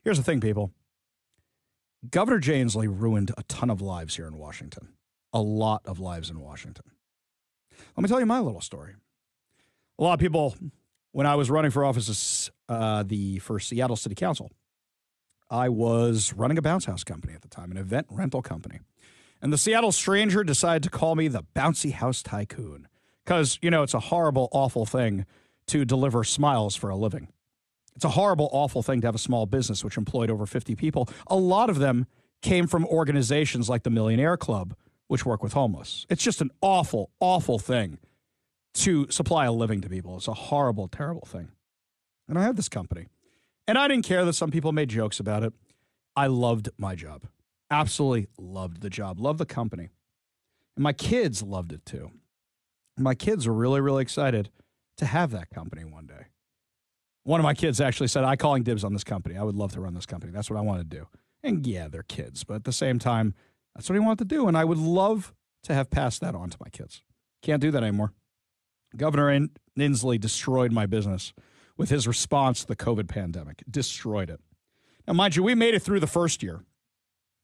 Here's the thing, people. Governor Jay Inslee ruined a ton of lives here in Washington. A lot of lives in Washington. Let me tell you my little story. A lot of people, when I was running for office for Seattle City Council, I was running a bounce house company at the time, an event rental company. And the Seattle Stranger decided to call me the Bouncy House Tycoon because, it's a horrible, awful thing to deliver smiles for a living. It's a horrible, awful thing to have a small business which employed over 50 people. A lot of them came from organizations like the Millionaire Club, which work with homeless. It's just an awful, awful thing to supply a living to people. It's a horrible, terrible thing. And I had this company. And I didn't care that some people made jokes about it. I loved my job. Absolutely loved the job. Loved the company. And my kids loved it too. My kids were really, really excited to have that company one day. One of my kids actually said, "I'm calling dibs on this company. I would love to run this company. That's what I want to do." And yeah, they're kids, but at the same time, that's what he wanted to do. And I would love to have passed that on to my kids. Can't do that anymore. Governor Inslee destroyed my business with his response to the COVID pandemic. Destroyed it. Now, mind you, we made it through the first year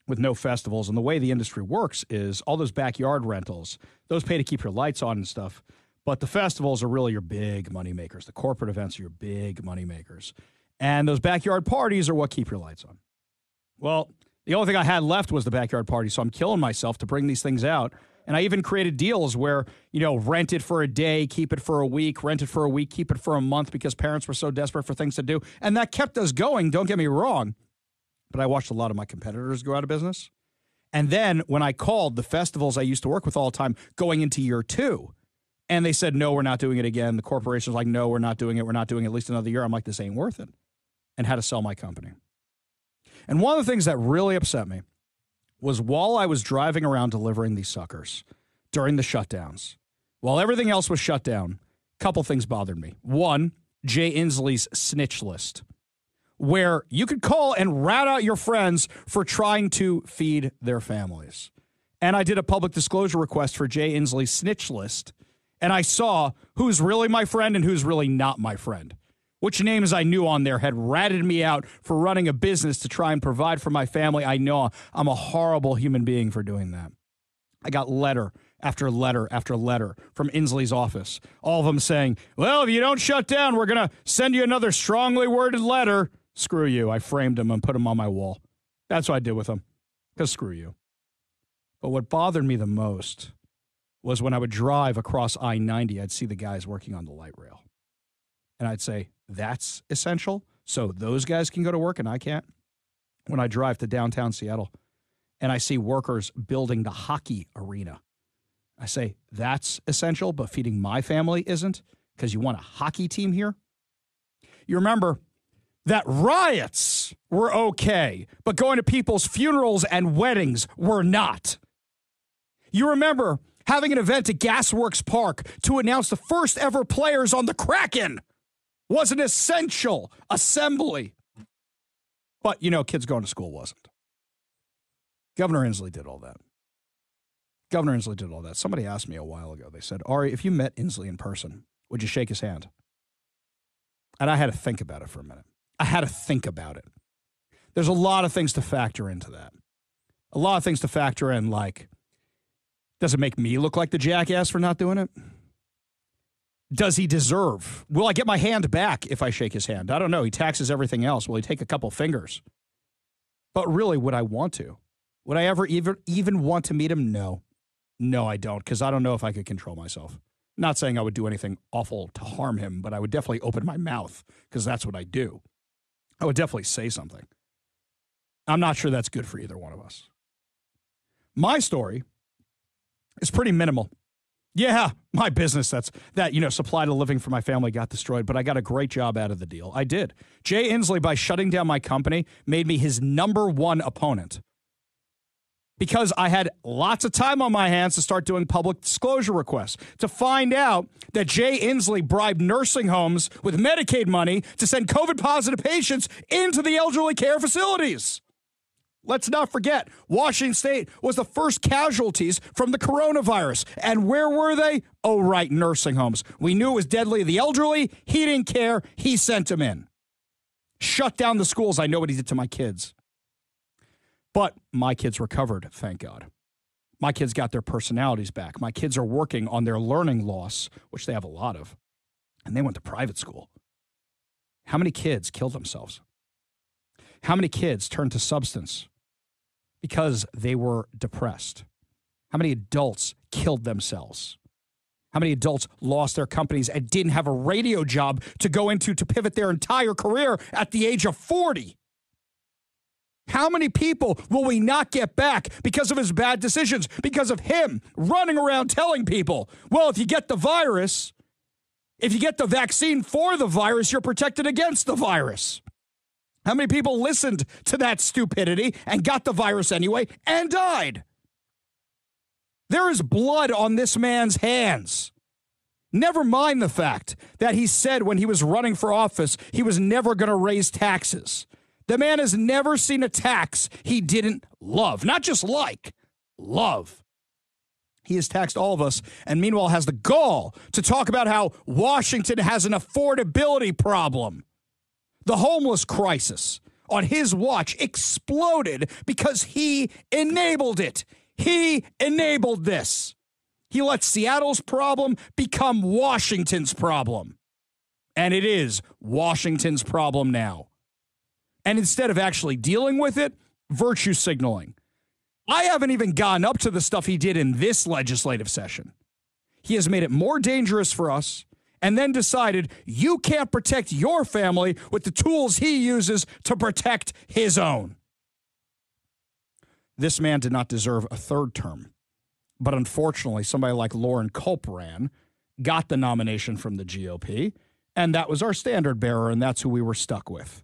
with no festivals. And the way the industry works is all those backyard rentals, those pay to keep your lights on and stuff. But the festivals are really your big money makers. The corporate events are your big money makers. And those backyard parties are what keep your lights on. Well, the only thing I had left was the backyard party, so I'm killing myself to bring these things out. And I even created deals where, rent it for a day, keep it for a week, rent it for a week, keep it for a month because parents were so desperate for things to do. And that kept us going, don't get me wrong. But I watched a lot of my competitors go out of business. And then when I called the festivals I used to work with all the time going into year 2, and they said, "No, we're not doing it again." The corporation's like, "No, we're not doing it. We're not doing it at least another year." I'm like, this ain't worth it. And had to sell my company. And one of the things that really upset me was while I was driving around delivering these suckers during the shutdowns, while everything else was shut down, a couple things bothered me. One, Jay Inslee's snitch list, where you could call and rat out your friends for trying to feed their families. And I did a public disclosure request for Jay Inslee's snitch list, and I saw who's really my friend and who's really not my friend. Which names I knew on there had ratted me out for running a business to try and provide for my family. I know I'm a horrible human being for doing that. I got letter after letter after letter from Inslee's office, all of them saying, "Well, if you don't shut down, we're going to send you another strongly worded letter." Screw you. I framed them and put them on my wall. That's what I did with them, because screw you. But what bothered me the most was when I would drive across I-90, I'd see the guys working on the light rail. And I'd say, that's essential, so those guys can go to work and I can't? When I drive to downtown Seattle and I see workers building the hockey arena, I say, that's essential, but feeding my family isn't, because you want a hockey team here? You remember that riots were okay, but going to people's funerals and weddings were not. You remember having an event at Gasworks Park to announce the first ever players on the Kraken was an essential assembly. But, kids going to school wasn't. Governor Inslee did all that. Governor Inslee did all that. Somebody asked me a while ago, they said, "Ari, if you met Inslee in person, would you shake his hand?" And I had to think about it for a minute. I had to think about it. There's a lot of things to factor into that. A lot of things to factor in, like, does it make me look like the jackass for not doing it? Does he deserve? Will I get my hand back if I shake his hand? I don't know. He taxes everything else. Will he take a couple fingers? But really, would I want to? Would I ever even want to meet him? No. No, I don't, because I don't know if I could control myself. Not saying I would do anything awful to harm him, but I would definitely open my mouth, because that's what I do. I would definitely say something. I'm not sure that's good for either one of us. My story is pretty minimal. Yeah, my business that supplied a living for my family got destroyed, but I got a great job out of the deal. I did. Jay Inslee, by shutting down my company, made me his number one opponent. Because I had lots of time on my hands to start doing public disclosure requests, to find out that Jay Inslee bribed nursing homes with Medicaid money to send COVID-positive patients into the elderly care facilities. Let's not forget, Washington State was the first casualties from the coronavirus. And where were they? Oh, right, nursing homes. We knew it was deadly to the elderly. He didn't care. He sent them in. shut down the schools. I know what he did to my kids. But my kids recovered, thank God. My kids got their personalities back. My kids are working on their learning loss, which they have a lot of, and they went to private school. How many kids killed themselves? How many kids turned to substance because they were depressed? How many adults killed themselves? How many adults lost their companies and didn't have a radio job to go into to pivot their entire career at the age of 40? How many people will we not get back because of his bad decisions, because of him running around telling people, well, if you get the virus, if you get the vaccine for the virus, you're protected against the virus? How many people listened to that stupidity and got the virus anyway and died? There is blood on this man's hands. Never mind the fact that he said when he was running for office, he was never going to raise taxes. The man has never seen a tax he didn't love. Not just like, love. He has taxed all of us and meanwhile has the gall to talk about how Washington has an affordability problem. The homeless crisis on his watch exploded because he enabled it. He enabled this. He let Seattle's problem become Washington's problem. And it is Washington's problem now. And instead of actually dealing with it, virtue signaling. I haven't even gotten up to the stuff he did in this legislative session. He has made it more dangerous for us and then decided you can't protect your family with the tools he uses to protect his own. This man did not deserve a third term. But unfortunately, somebody like Lauren Culp got the nomination from the GOP, and that was our standard bearer, and that's who we were stuck with.